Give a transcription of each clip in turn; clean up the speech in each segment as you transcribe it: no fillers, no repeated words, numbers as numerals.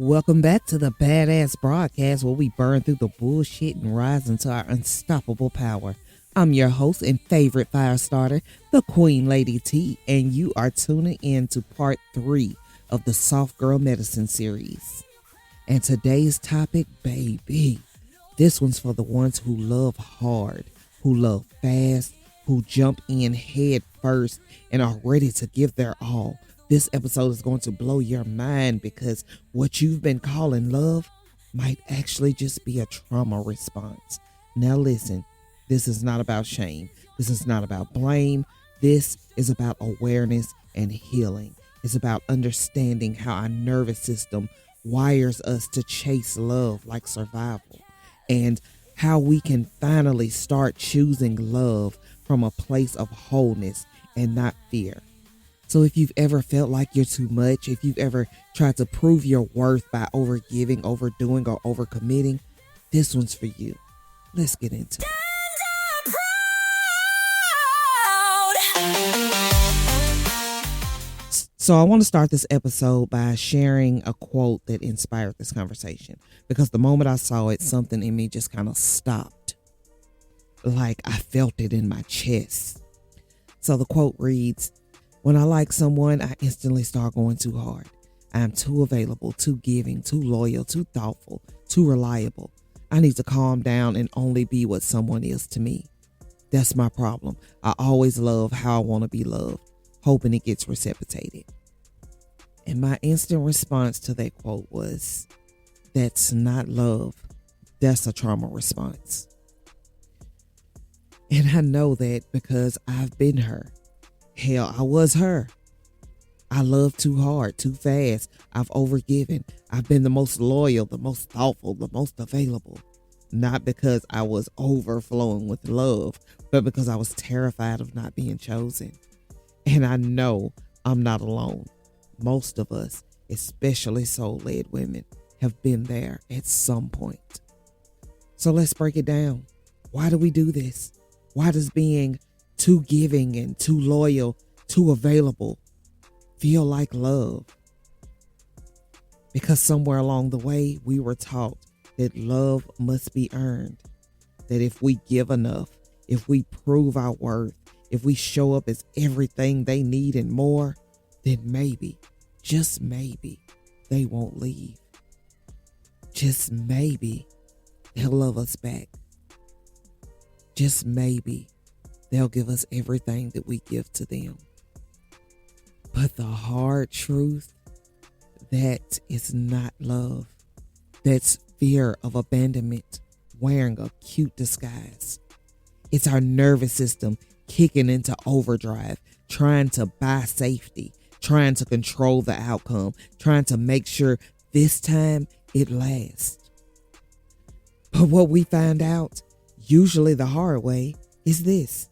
Welcome back to the Badass Broadcast, where we burn through the bullshit and rise into our unstoppable power. I'm your host and favorite fire starter, the Queen Lady T, and you are tuning in to part 3 of the Soft Girl Medicine series. And today's topic, baby, this one's for the ones who love hard, who love fast, who jump in head first and are ready to give their all. This episode is going to blow your mind because what you've been calling love might actually just be a trauma response. Now listen, this is not about shame. This is not about blame. This is about awareness and healing. It's about understanding how our nervous system wires us to chase love like survival, and how we can finally start choosing love from a place of wholeness and not fear. So if you've ever felt like you're too much, if you've ever tried to prove your worth by overgiving, overdoing, or overcommitting, this one's for you. Let's get into it. So I want to start this episode by sharing a quote that inspired this conversation, because the moment I saw it, something in me just kind of stopped. Like I felt it in my chest. So the quote reads, "When I like someone, I instantly start going too hard. I am too available, too giving, too loyal, too thoughtful, too reliable. I need to calm down and only be what someone is to me. That's my problem. I always love how I want to be loved, hoping it gets reciprocated." And my instant response to that quote was, that's not love. That's a trauma response. And I know that because I've been her. Hell, I was her. I love too hard, too fast. I've overgiven. I've been the most loyal, the most thoughtful, the most available. Not because I was overflowing with love, but because I was terrified of not being chosen. And I know I'm not alone. Most of us, especially soul-led women, have been there at some point. So let's break it down. Why do we do this? Why does being too giving and too loyal, too available feel like love? Because somewhere along the way, we were taught that love must be earned. That if we give enough, if we prove our worth, if we show up as everything they need and more, then maybe, just maybe, they won't leave. Just maybe, they'll love us back. Just maybe, they'll give us everything that we give to them. But the hard truth, that is not love. That's fear of abandonment wearing a cute disguise. It's our nervous system kicking into overdrive, trying to buy safety, trying to control the outcome, trying to make sure this time it lasts. But what we find out, usually the hard way, is this.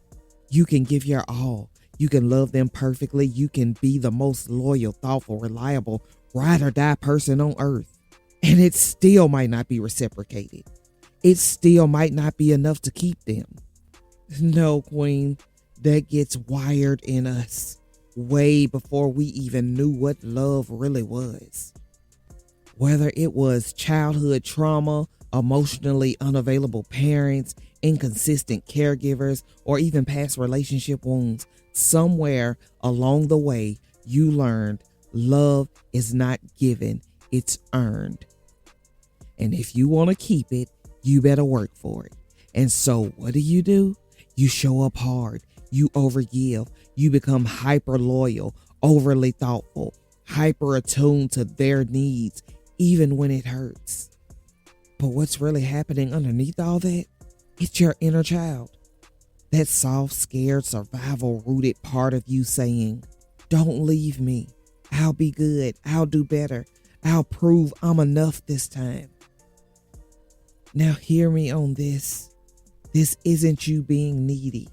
You can give your all. You can love them perfectly. You can be the most loyal, thoughtful, reliable, ride or die person on earth. And it still might not be reciprocated. It still might not be enough to keep them. No, Queen, that gets wired in us way before we even knew what love really was. Whether it was childhood trauma, emotionally unavailable parents, inconsistent caregivers, or even past relationship wounds, somewhere along the way, you learned love is not given, it's earned. And if you want to keep it, you better work for it. And so what do? You show up hard. You overgive. You become hyper loyal, overly thoughtful, hyper attuned to their needs, even when it hurts. But what's really happening underneath all that? It's your inner child. That soft, scared, survival-rooted part of you saying, don't leave me. I'll be good. I'll do better. I'll prove I'm enough this time. Now hear me on this. This isn't you being needy.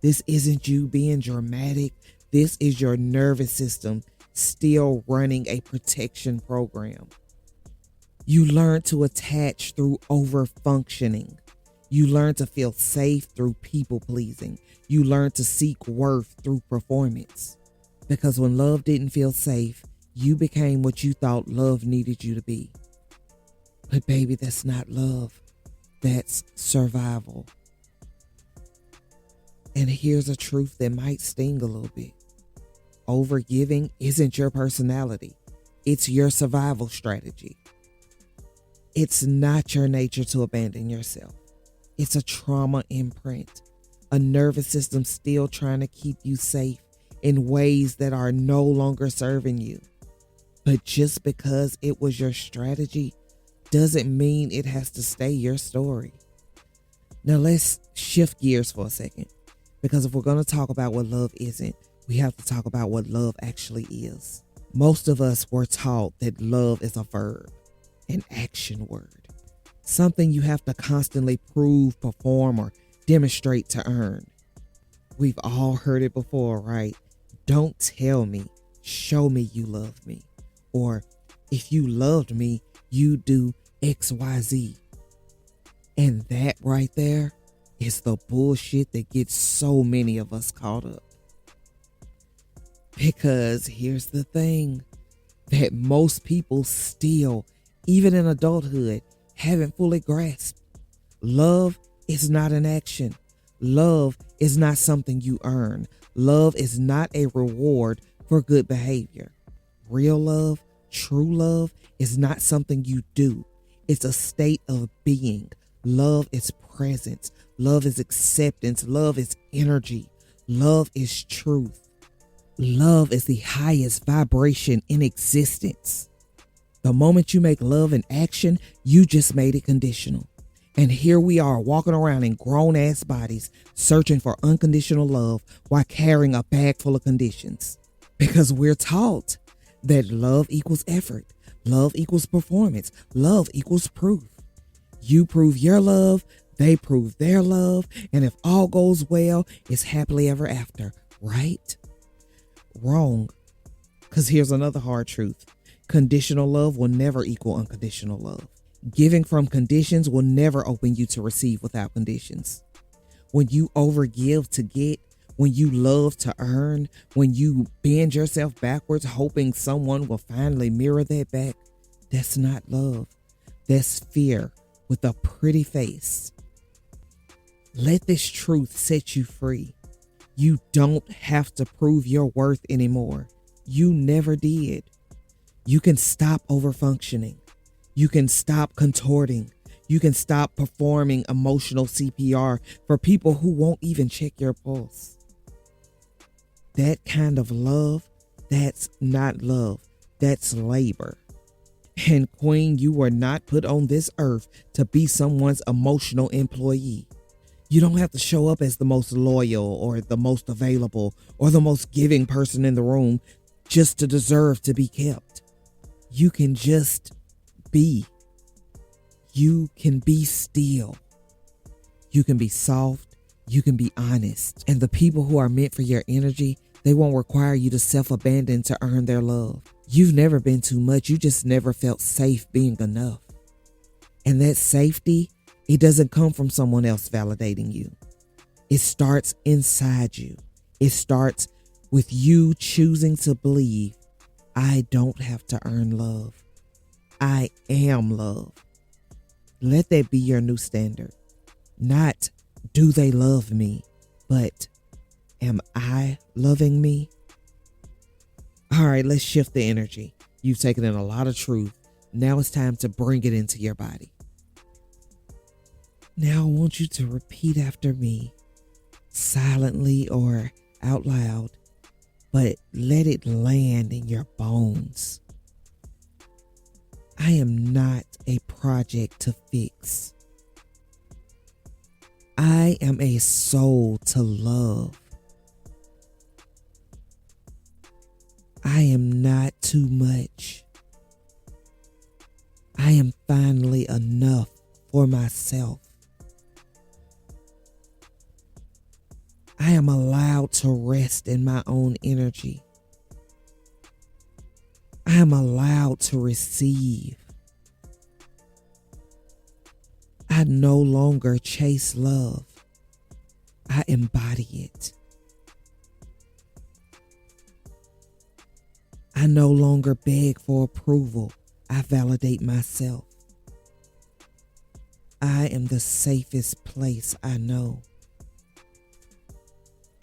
This isn't you being dramatic. This is your nervous system still running a protection program. You learn to attach through over-functioning. You learn to feel safe through people-pleasing. You learn to seek worth through performance. Because when love didn't feel safe, you became what you thought love needed you to be. But baby, that's not love. That's survival. And here's a truth that might sting a little bit. Overgiving isn't your personality. It's your survival strategy. It's not your nature to abandon yourself. It's a trauma imprint, a nervous system still trying to keep you safe in ways that are no longer serving you. But just because it was your strategy doesn't mean it has to stay your story. Now let's shift gears for a second, because if we're going to talk about what love isn't, we have to talk about what love actually is. Most of us were taught that love is a verb, an action word, something you have to constantly prove, perform, or demonstrate to earn. We've all heard it before, right? Don't tell me, show me you love me. Or if you loved me, you do XYZ. And that right there is the bullshit that gets so many of us caught up. Because here's the thing that most people still, even in adulthood, haven't fully grasped. Love is not an action. Love is not something you earn. Love is not a reward for good behavior. Real love, true love, is not something you do. It's a state of being. Love is presence. Love is acceptance. Love is energy. Love is truth. Love is the highest vibration in existence. The moment you make love an action, you just made it conditional. And here we are walking around in grown-ass bodies searching for unconditional love while carrying a bag full of conditions. Because we're taught that love equals effort, love equals performance, love equals proof. You prove your love, they prove their love, and if all goes well, it's happily ever after, right? Wrong. Because here's another hard truth. Conditional love will never equal unconditional love. Giving from conditions will never open you to receive without conditions. When you overgive to get, when you love to earn, when you bend yourself backwards hoping someone will finally mirror that back, that's not love. That's fear with a pretty face. Let this truth set you free. You don't have to prove your worth anymore. You never did. You can stop overfunctioning. You can stop contorting. You can stop performing emotional CPR for people who won't even check your pulse. That kind of love, that's not love. That's labor. And Queen, you were not put on this earth to be someone's emotional employee. You don't have to show up as the most loyal or the most available or the most giving person in the room just to deserve to be kept. You can just be. You can be still. You can be soft. You can be honest. And the people who are meant for your energy, they won't require you to self-abandon to earn their love. You've never been too much. You just never felt safe being enough. And that safety, it doesn't come from someone else validating you. It starts inside you. It starts with you choosing to believe, I don't have to earn love. I am love. Let that be your new standard. Not, do they love me, but am I loving me? All right, let's shift the energy. You've taken in a lot of truth. Now it's time to bring it into your body. Now I want you to repeat after me, silently or out loud, but let it land in your bones. I am not a project to fix. I am a soul to love. I am not too much. I am finally enough for myself. I am allowed to rest in my own energy. I am allowed to receive. I no longer chase love. I embody it. I no longer beg for approval. I validate myself. I am the safest place I know.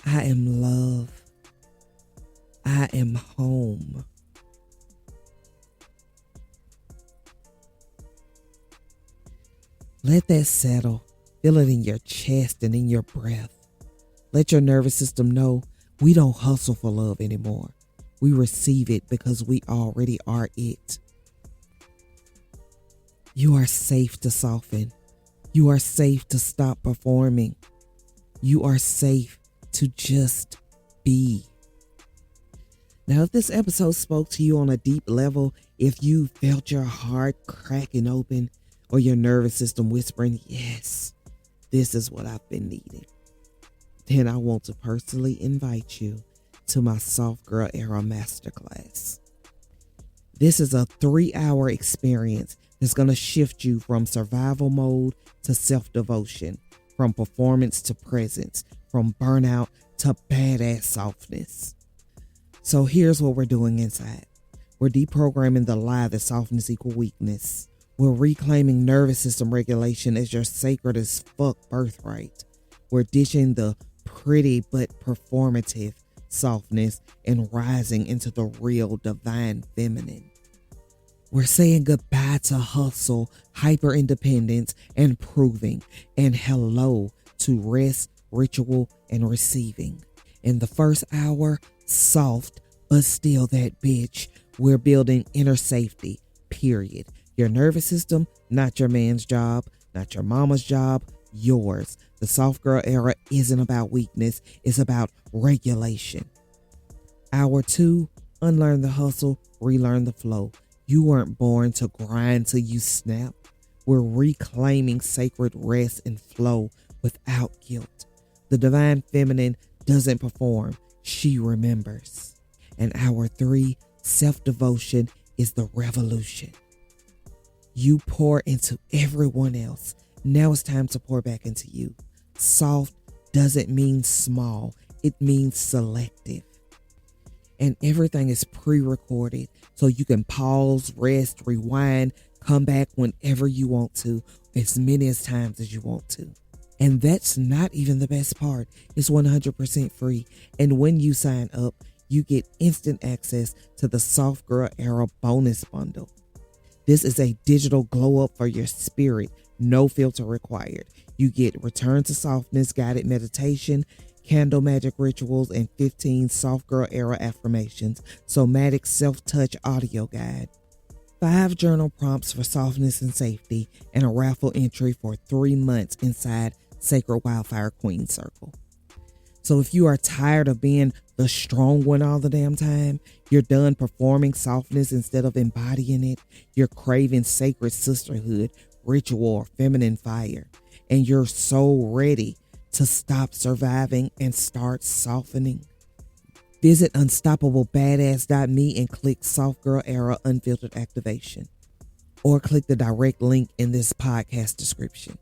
I am love. I am home. Let that settle. Feel it in your chest and in your breath. Let your nervous system know we don't hustle for love anymore. We receive it because we already are it. You are safe to soften. You are safe to stop performing. You are safe to just be. Now, if this episode spoke to you on a deep level, if you felt your heart cracking open or your nervous system whispering, yes, this is what I've been needing, then I want to personally invite you to my Soft Girl Era Masterclass. This is a 3-hour experience that's going to shift you from survival mode to self-devotion, from performance to presence, from burnout to badass softness. So here's what we're doing inside. We're deprogramming the lie that softness equals weakness. We're reclaiming nervous system regulation as your sacred as fuck birthright. We're ditching the pretty but performative softness and rising into the real divine feminine. We're saying goodbye to hustle, hyper independence, and proving, and hello to rest, ritual, and receiving. In the first hour, soft, but still that bitch. We're building inner safety, period. Your nervous system, not your man's job, not your mama's job, yours. The soft girl era isn't about weakness, it's about regulation. Hour 2, unlearn the hustle, relearn the flow. You weren't born to grind till you snap. We're reclaiming sacred rest and flow without guilt. The divine feminine doesn't perform, she remembers. And hour 3, self-devotion is the revolution. You pour into everyone else. Now it's time to pour back into you. Soft doesn't mean small, it means selective. And everything is pre-recorded so you can pause, rest, rewind, come back whenever you want to, as many as times as you want to. And that's not even the best part. It's 100% free. And when you sign up, you get instant access to the Soft Girl Era bonus bundle. This is a digital glow up for your spirit, no filter required. You get Return to Softness guided meditation, candle magic rituals, and 15 Soft Girl Era affirmations, somatic self-touch audio guide, 5 journal prompts for softness and safety, and a raffle entry for 3 months inside Sacred Wildfire Queen Circle. So if you are tired of being the strong one all the damn time, you're done performing softness instead of embodying it, you're craving sacred sisterhood, ritual, or feminine fire, and you're so ready to stop surviving and start softening, visit unstoppablepbadass.me and click Soft Girl Era Unfiltered Activation, or click the direct link in this podcast description.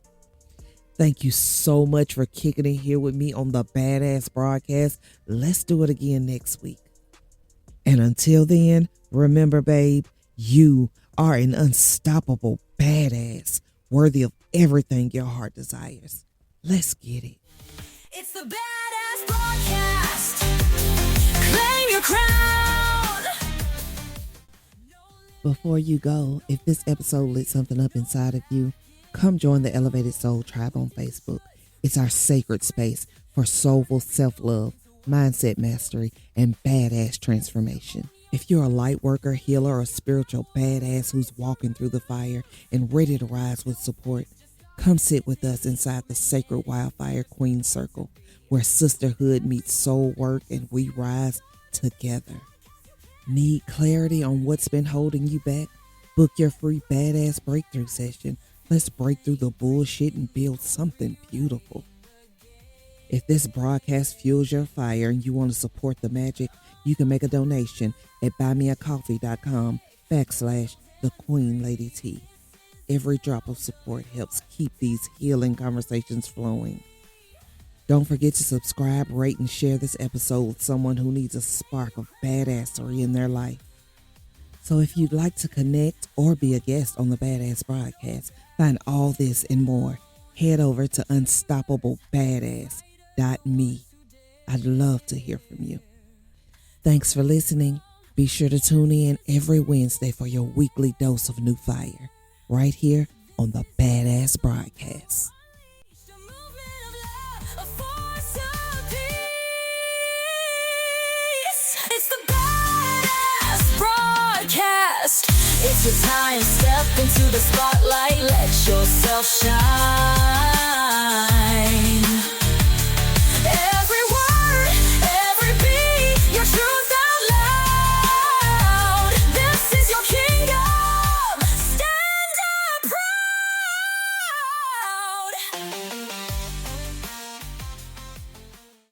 Thank you so much for kicking it here with me on the Badass Broadcast. Let's do it again next week. And until then, remember, babe, you are an unstoppable badass, worthy of everything your heart desires. Let's get it. It's the Badass Broadcast. Claim your crown. Before you go, if this episode lit something up inside of you, come join the Elevated Soul Tribe on Facebook. It's our sacred space for soulful self-love, mindset mastery, and badass transformation. If you're a light worker, healer, or spiritual badass who's walking through the fire and ready to rise with support, come sit with us inside the Sacred Wildfire Queen Circle, where sisterhood meets soul work and we rise together. Need clarity on what's been holding you back? Book your free badass breakthrough session. Let's break through the bullshit and build something beautiful. If this broadcast fuels your fire and you want to support the magic, you can make a donation at buymeacoffee.com/thequeenladyt. Every drop of support helps keep these healing conversations flowing. Don't forget to subscribe, rate, and share this episode with someone who needs a spark of badassery in their life. So if you'd like to connect or be a guest on the Badass Broadcast, find all this and more, head over to unstoppablepadass.me. I'd love to hear from you. Thanks for listening. Be sure to tune in every Wednesday for your weekly dose of new fire, right here on the Badass Broadcast. The movement of love, a force of peace. It's the Badass Broadcast. It's your time, step into the spotlight, let yourself shine.